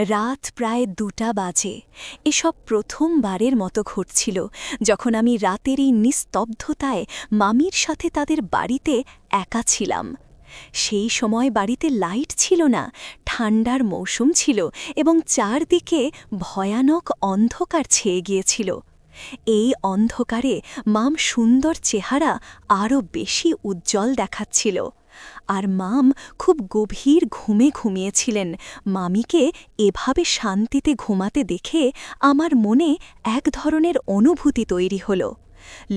রাত প্রায় 2টা বাজে। এসব প্রথমবারের মতো ঘটছিল যখন আমি রাতের এই নিস্তব্ধতায় মামির সাথে তাদের বাড়িতে একা ছিলাম। সেই সময় বাড়িতে লাইট ছিল না, ঠান্ডার মৌসুম ছিল এবং চারদিকে ভয়ানক অন্ধকার ছেয়ে গিয়েছিল। এই অন্ধকারে মাম সুন্দর চেহারা আরও বেশি উজ্জ্বল দেখাচ্ছিল। আর মাম খুব গভীর ঘুমে ঘুমিয়েছিলেন। মামিকে এভাবে শান্তিতে ঘুমাতে দেখে আমার মনে এক ধরনের অনুভূতি তৈরি হল।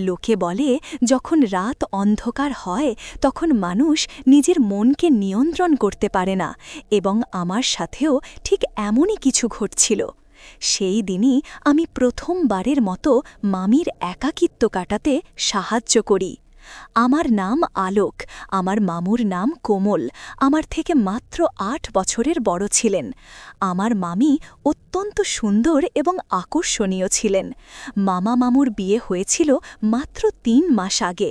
লোকে বলে, যখন রাত অন্ধকার হয় তখন মানুষ নিজের মনকে নিয়ন্ত্রণ করতে পারে না, এবং আমার সাথেও ঠিক এমনই কিছু ঘটছিল। সেই দিনই আমি প্রথমবারের মতো মামির একাকিত্ব কাটাতে সাহায্য করি। আমার নাম আলোক, আমার মামুর নাম কোমল, আমার থেকে মাত্র 8 বছরের বড় ছিলেন। আমার মামি অত্যন্ত সুন্দর এবং আকর্ষণীয় ছিলেন। মামা মামুর বিয়ে হয়েছিল মাত্র 3 মাস আগে।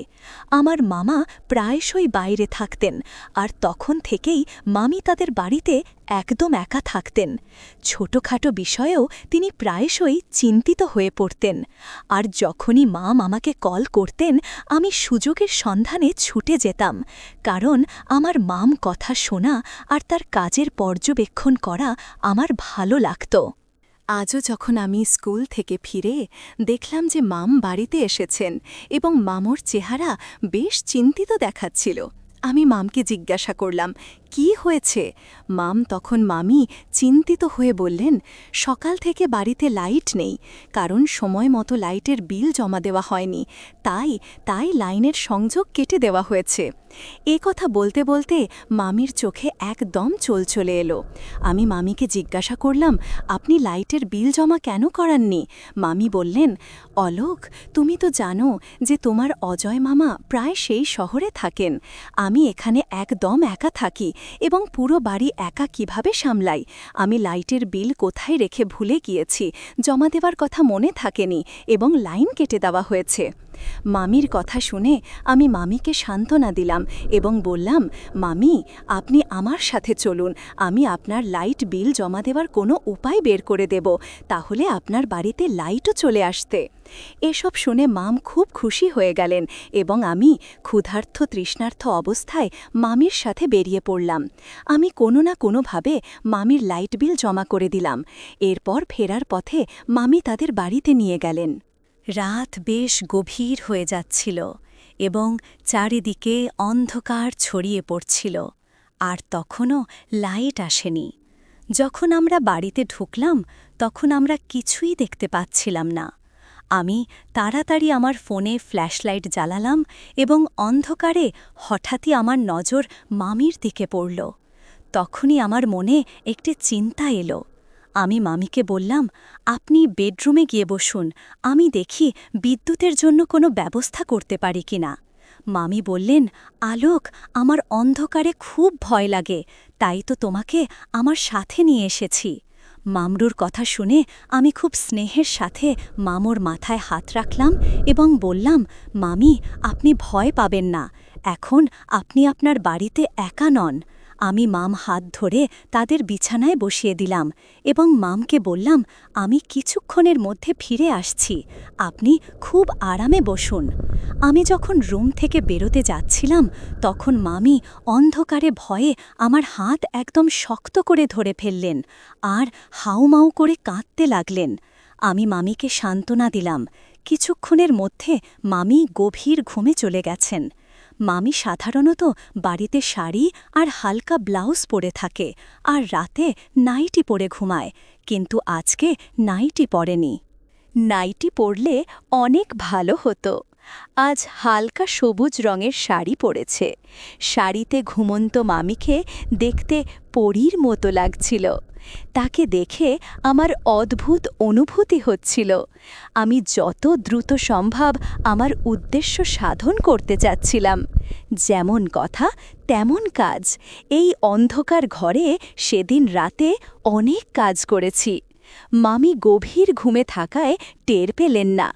আমার মামা প্রায়শই বাইরে থাকতেন, আর তখন থেকেই মামি তাদের বাড়িতে একদম একা থাকতেন। ছোটখাটো বিষয়েও তিনি প্রায়শই চিন্তিত হয়ে পড়তেন। আর যখনই মা আমাকে কল করতেন, আমি সুযোগের সন্ধানে ছুটে যেতাম, কারণ আমার মাম কথা শোনা আর তার কাজের পর্যবেক্ষণ করা আমার ভালো লাগত। আজও যখন আমি স্কুল থেকে ফিরে দেখলাম যে মাম বাড়িতে এসেছেন এবং মামুর চেহারা বেশ চিন্তিত দেখাচ্ছিল, আমি মামকে জিজ্ঞাসা করলাম, কি হয়েছে? মাম তখন মামি চিন্তিত হয়ে বললেন, সকাল থেকে বাড়িতে লাইট নেই, কারণ সময় মতো লাইটের বিল জমা দেওয়া হয়নি, তাই লাইনের সংযোগ কেটে দেওয়া হয়েছে। এ কথা বলতে বলতে মামির চোখে একদম চোল চলে এলো। আমি মামিকে জিজ্ঞাসা করলাম, আপনি লাইটের বিল জমা কেন করাননি? মামি বললেন, অলোক, তুমি তো জানো যে তোমার অজয় মামা প্রায় সেই শহরে থাকেন। আমি এখানে একদম একা থাকি এবং পুরো বাড়ি একা কিভাবে সামলাই। আমি লাইটের বিল কোথায় রেখে ভুলে গিয়েছি, জমা দেওয়ার কথা মনে থাকেনি এবং লাইন কেটে দেওয়া হয়েছে। মামির কথা শুনে আমি মামিকে সান্ত্বনা দিলাম এবং বললাম, মামি, আপনি আমার সাথে চলুন, আমি আপনার লাইট বিল জমা দেওয়ার কোনো উপায় বের করে দেব, তাহলে আপনার বাড়িতে লাইটও চলে আসতে। এসব শুনে মাম খুব খুশি হয়ে গেলেন এবং আমি ক্ষুধার্ত তৃষ্ণার্ত অবস্থায় মামির সাথে বেরিয়ে পড়লাম। আমি কোনো না কোনোভাবে মামির লাইট বিল জমা করে দিলাম। এরপর ফেরার পথে মামি তাদের বাড়িতে নিয়ে গেলেন। রাত বেশ গভীর হয়ে যাচ্ছিল এবং চারিদিকে অন্ধকার ছড়িয়ে পড়ছিল, আর তখনও লাইট আসেনি। যখন আমরা বাড়িতে ঢুকলাম তখন আমরা কিছুই দেখতে পাচ্ছিলাম না। আমি তাড়াতাড়ি আমার ফোনে ফ্ল্যাশলাইট জ্বালালাম এবং অন্ধকারে হঠাৎই আমার নজর মামির দিকে পড়ল। তখনই আমার মনে একটি চিন্তা এলো। আমি মামিকে বললাম, আপনি বেডরুমে গিয়ে বসুন, আমি দেখি বিদ্যুতের জন্য কোনো ব্যবস্থা করতে পারি কিনা। মামি বললেন, আলোক, আমার অন্ধকারে খুব ভয় লাগে, তাই তো তোমাকে আমার সাথে নিয়ে এসেছি। মামরুর কথা শুনে আমি খুব স্নেহের সাথে মামুর মাথায় হাত রাখলাম এবং বললাম, মামি, আপনি ভয় পাবেন না, এখন আপনি আপনার বাড়িতে একা নন। আমি মাম হাত ধরে তাদের বিছানায় বসিয়ে দিলাম এবং মামকে বললাম, আমি কিছুক্ষণের মধ্যে ফিরে আসছি, আপনি খুব আরামে বসুন। আমি যখন রুম থেকে বেরোতে যাচ্ছিলাম তখন মামি অন্ধকারে ভয়ে আমার হাত একদম শক্ত করে ধরে ফেললেন আর হাউমাউ করে কাঁদতে লাগলেন। আমি মামিকে সান্ত্বনা দিলাম। কিছুক্ষণের মধ্যে মামি গভীর ঘুমে চলে গেছেন। মামি সাধারণত বাড়িতে শাড়ি আর হালকা ব্লাউজ পরে থাকে আর রাতে নাইটি পরে ঘুমায়, কিন্তু আজকে নাইটি পরেনি। নাইটি পরলে অনেক ভালো হতো। আজ হালকা সবুজ রঙের শাড়ি পরেছে। শাড়িতে ঘুমন্ত মামিকে দেখতে পরীর মতো লাগছিল। তাকে দেখে আমার অদ্ভুত অনুভূতি হচ্ছিল। আমি যত দ্রুত সম্ভব আমার উদ্দেশ্য সাধন করতে চাচ্ছিলাম। যেমন কথা তেমন কাজ। এই অন্ধকার ঘরে সেদিন রাতে অনেক কাজ করেছি। মামি গভীর ঘুমে থাকায় টের পেলেন না।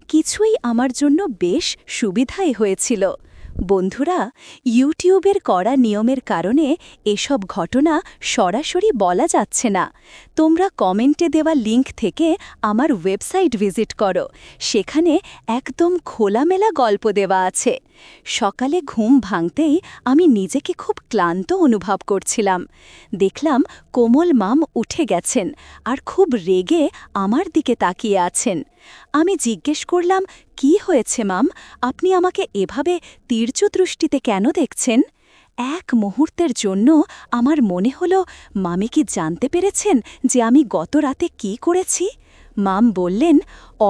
কিছুই আমার জন্য বেশ সুবিধাই হয়েছিল। বন্ধুরা, ইউটিউবের কড়া নিয়মের কারণে এসব ঘটনা সরাসরি বলা যাচ্ছে না। তোমরা কমেন্টে দেওয়া লিংক থেকে আমার ওয়েবসাইট ভিজিট করো, সেখানে একদম খোলামেলা গল্প দেওয়া আছে। সকালে ঘুম ভাঙতেই আমি নিজেকে খুব ক্লান্ত অনুভব করছিলাম। দেখলাম কোমল মাম উঠে গেছেন আর খুব রেগে আমার দিকে তাকিয়ে আছেন। আমি জিজ্ঞেস করলাম, কি হয়েছে মাম, আপনি আমাকে এভাবে তীর্যু দৃষ্টিতে কেন দেখছেন? এক মুহূর্তের জন্য আমার মনে হলো মামি কি জানতে পেরেছেন যে আমি গত রাতে কি করেছি। মাম বললেন,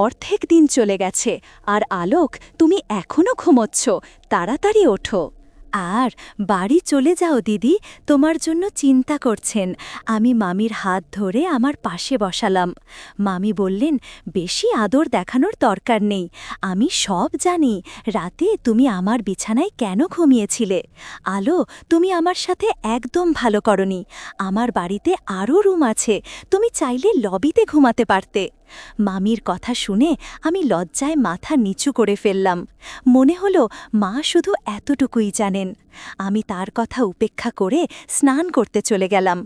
অর্ধেক দিন চলে গেছে আর আলোক, তুমি এখনও ঘুমোচ্ছ, তাড়াতাড়ি ওঠো। আর বাড়ি চলে যাও দিদি, তোমার জন্য চিন্তা করছেন। আমি মামির হাত ধরে আমার পাশে বসালাম। মামি বললেন, বেশি আদর দেখানোর দরকার নেই, আমি সব জানি। রাতে তুমি আমার বিছানায় কেন ঘুমিয়েছিলে? আলো, তুমি আমার সাথে একদম ভালো করনি। আমার বাড়িতে আরও রুম আছে, তুমি চাইলে লবিতে ঘুমাতে পারতে। মামির কথা শুনে আমি লজ্জায় মাথা নিচু করে ফেললাম। মনে হলো মা শুধু এতটুকুই জানেন। আমি তার কথা উপেক্ষা করে স্নান করতে চলে গেলাম।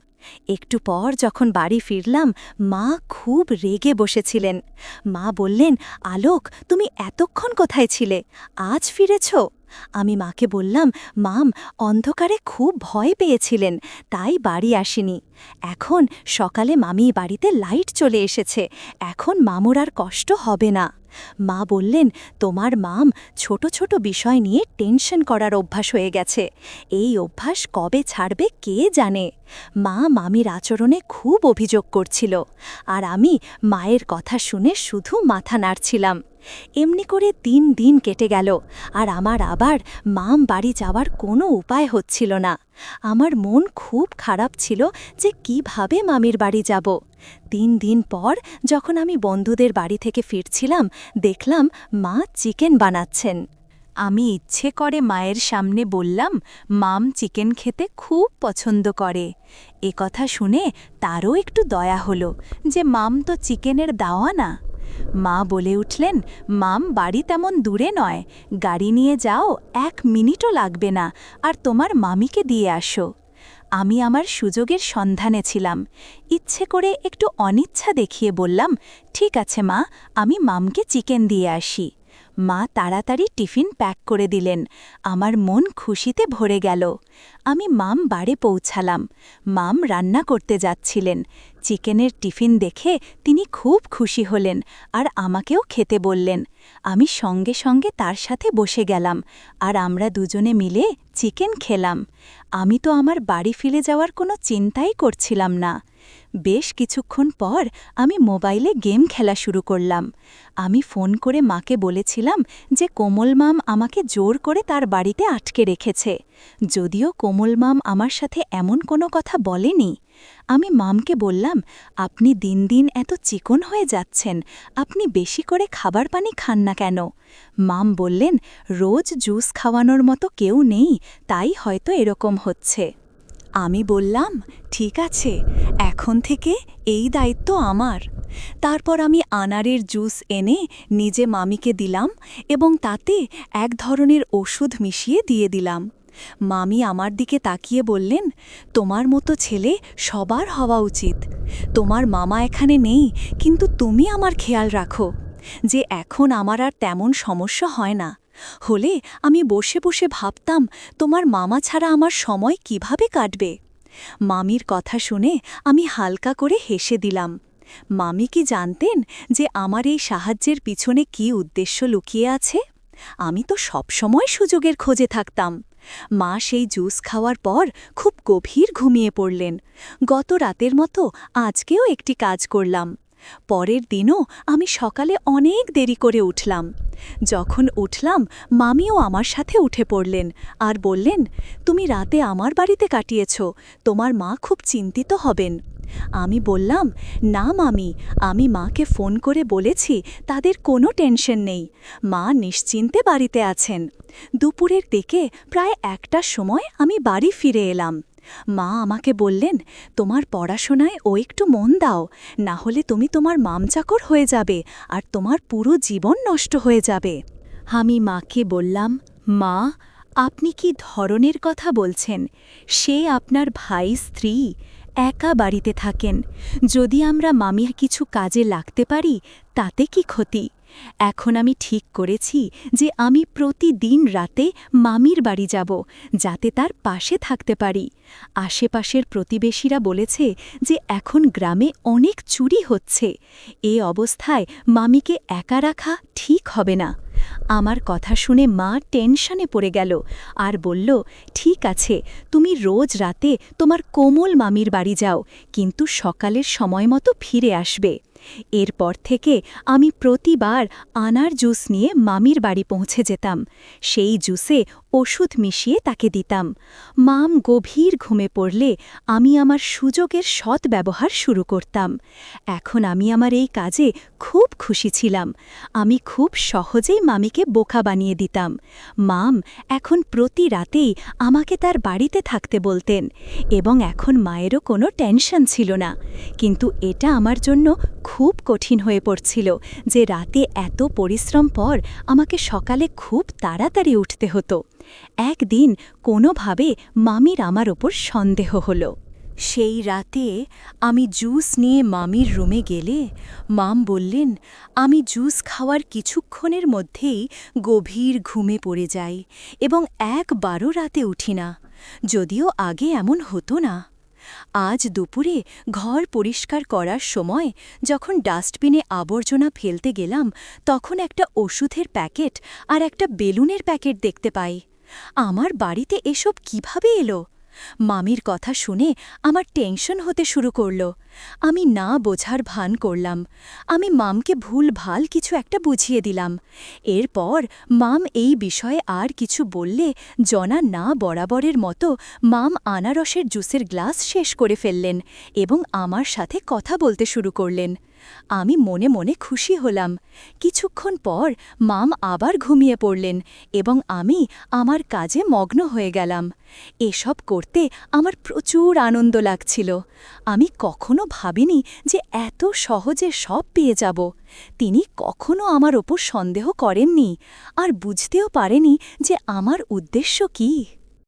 একটু পর যখন বাড়ি ফিরলাম, মা খুব রেগে বসেছিলেন। মা বললেন, আলোক, তুমি এতক্ষণ কোথায় ছিলে? আজ ফিরেছ? আমি মাকে বললাম, মাম, অন্ধকারে খুব ভয় পেয়েছিলেন, তাই বাড়ি আসিনি। এখন সকালে মামি বাড়িতে লাইট চলে এসেছে, এখন মামুর আর কষ্ট হবে না। মা বললেন, তোমার মাম ছোট ছোট বিষয় নিয়ে টেনশন করার অভ্যাস হয়ে গেছে। এই অভ্যাস কবে ছাড়বে কে জানে। মা মামির আচরণে খুব অভিযোগ করছিল, আর আমি মায়ের কথা শুনে শুধু মাথা নাড়ছিলাম। এমনি করে 3 দিন কেটে গেল, আর আমার আবার মাম বাড়ি যাওয়ার কোনো উপায় হচ্ছিল না। আমার মন খুব খারাপ ছিল যে কিভাবে মামির বাড়ি যাব। 3 দিন পর যখন আমি বন্ধুদের বাড়ি থেকে ফিরছিলাম, দেখলাম মা চিকেন বানাচ্ছেন। আমি ইচ্ছে করে মায়ের সামনে বললাম, মাম চিকেন খেতে খুব পছন্দ করে। এ কথা শুনে তারও একটু দয়া হলো যে মাম তো চিকেনের দাওয়া না। মা বলে উঠলেন, মাম বাড়ি তেমন দূরে নয়, গাড়ি নিয়ে যাও, 1 মিনিটও লাগবে না, আর তোমার মামিকে দিয়ে আসো। আমি আমার সুযোগের সন্ধানে ছিলাম। ইচ্ছে করে একটু অনিচ্ছা দেখিয়ে বললাম, ঠিক আছে মা, আমি মামকে চিকেন দিয়ে আসি। মা তাড়াতাড়ি টিফিন প্যাক করে দিলেন। আমার মন খুশিতে ভরে গেল। আমি মাম বাড়ি পৌঁছালাম। মাম রান্না করতে যাচ্ছিলেন। চিকেনের টিফিন দেখে তিনি খুব খুশি হলেন আর আমাকেও খেতে বললেন। আমি সঙ্গে সঙ্গে তার সাথে বসে গেলাম, আর আমরা দুজনে মিলে চিকেন খেলাম। আমি তো আমার বাড়ি ফিরে যাওয়ার কোনো চিন্তাই করছিলাম না। বেশ কিছুক্ষণ পর আমি মোবাইলে গেম খেলা শুরু করলাম। আমি ফোন করে মাকে বলেছিলাম যে কোমল মাম আমাকে জোর করে তার বাড়িতে আটকে রেখেছে, যদিও কোমল মাম আমার সাথে এমন কোনো কথা বলেনি। আমি মামকে বললাম, আপনি দিন দিন এত চিকন হয়ে যাচ্ছেন, আপনি বেশি করে খাবার পানি খান না কেন? মাম বললেন, রোজ জুস খাওয়ানোর মতো কেউ নেই, তাই হয়তো এরকম হচ্ছে। আমি বললাম, ঠিক আছে, এখন থেকে এই দায়িত্ব আমার। তারপর আমি আনারের জুস এনে নিজে মামিকে দিলাম এবং তাতে এক ধরনের ওষুধ মিশিয়ে দিয়ে দিলাম। মামি আমার দিকে তাকিয়ে বললেন, তোমার মতো ছেলে সবার হওয়া উচিত। তোমার মামা এখানে নেই, কিন্তু তুমি আমার খেয়াল রাখো যে এখন আমার আর তেমন সমস্যা হয় না। হলে আমি বসে বসে ভাবতাম তোমার মামা ছাড়া আমার সময় কিভাবে কাটবে। মামির কথা শুনে আমি হালকা করে হেসে দিলাম। মামি কি জানতেন যে আমার এই সাহায্যের পিছনে কী উদ্দেশ্য লুকিয়ে আছে? আমি তো সবসময় সুযোগের খোঁজে থাকতাম। মা সেই জুস খাওয়ার পর খুব গভীর ঘুমিয়ে পড়লেন। গত রাতের মতো আজকেও একটি কাজ করলাম। পরের দিনও আমি সকালে অনেক দেরি করে উঠলাম। যখন উঠলাম, মামিও আমার সাথে উঠে পড়লেন আর বললেন, তুমি রাতে আমার বাড়িতে কাটিয়েছ, তোমার মা খুব চিন্তিত হবেন। আমি বললাম, না মামি, আমি মাকে ফোন করে বলেছি তাদের কোনো টেনশন নেই, মা নিশ্চিন্তে বাড়িতে আছেন। দুপুরের দিকে প্রায় 1টার সময় আমি বাড়ি ফিরে এলাম। মা আমাকে বললেন, তোমার পড়াশোনায় একটু মন দাও, না হলে তুমি তোমার মামচাকর হয়ে যাবে আর তোমার পুরো জীবন নষ্ট হয়ে যাবে। আমি মাকে বললাম, মা, আপনি কি ধরনের কথা বলছেন? সে আপনার ভাই স্ত্রী, একা বাড়িতে থাকেন। যদি আমরা মামির কিছু কাজে লাগতে পারি তাতে কি ক্ষতি? এখন আমি ঠিক করেছি যে আমি প্রতিদিন রাতে মামির বাড়ি যাব, যাতে তার পাশে থাকতে পারি। আশেপাশের প্রতিবেশীরা বলেছে যে এখন গ্রামে অনেক চুরি হচ্ছে। এ অবস্থায় মামিকে একা রাখা ঠিক হবে না। আমার কথা শুনে মা টেনশনে পড়ে গেল আর বলল, ঠিক আছে, তুমি রোজ রাতে তোমার কোমল মামির বাড়ি যাও, কিন্তু সকালের সময় মতো ফিরে আসবে। এরপর থেকে আমি প্রতিবার আনার জুস নিয়ে মামির বাড়ি পৌঁছে যেতাম। সেই জুসে ওষুধ মিশিয়ে তাকে দিতাম। মাম গভীর ঘুমে পড়লে আমি আমার সুযোগের সদ্ব্যবহার শুরু করতাম। এখন আমি আমার এই কাজে খুব খুশি ছিলাম। আমি খুব সহজেই মামিকে বোকা বানিয়ে দিতাম। মাম এখন প্রতি রাতেই আমাকে তার বাড়িতে থাকতে বলতেন, এবং এখন মায়েরও কোনো টেনশন ছিল না। কিন্তু এটা আমার জন্য খুব কঠিন হয়ে পড়ছিল যে রাতে এত পরিশ্রম পর আমাকে সকালে খুব তাড়াতাড়ি উঠতে হতো। একদিন কোনোভাবে মামির আমার ওপর সন্দেহ হলো। সেই রাতে আমি জুস নিয়ে মামির রুমে গেলে মাম বললেন, আমি জুস খাওয়ার কিছুক্ষণের মধ্যেই গভীর ঘুমে পড়ে যাই এবং একবারও রাতে উঠি না, যদিও আগে এমন হতো না। আজ দুপুরে ঘর পরিষ্কার করার সময় যখন ডাস্টবিনে আবর্জনা ফেলতে গেলাম, তখন একটা ওষুধের প্যাকেট আর একটা বেলুনের প্যাকেট দেখতে পাই। আমার বাড়িতে এসব কিভাবে এলো? মামির কথা শুনে আমার টেনশন হতে শুরু করল। আমি না বোঝার ভান করলাম। আমি মামকে ভুলভাল কিছু একটা বুঝিয়ে দিলাম। এরপর মাম এই বিষয়ে আর কিছু বললে জনা না বরাবরের মতো মাম আনারসের জুসের গ্লাস শেষ করে ফেললেন এবং আমার সাথে কথা বলতে শুরু করলেন। আমি মনে মনে খুশি হলাম। কিছুক্ষণ পর মাম আবার ঘুমিয়ে পড়লেন এবং আমি আমার কাজে মগ্ন হয়ে গেলাম। এসব করতে আমার প্রচুর আনন্দ লাগছিল। আমি কখনো ভাবিনি যে এত সহজে সব পেয়ে যাব। তিনি কখনো আমার ওপর সন্দেহ করেননি আর বুঝতেও পারেনি যে আমার উদ্দেশ্য কী।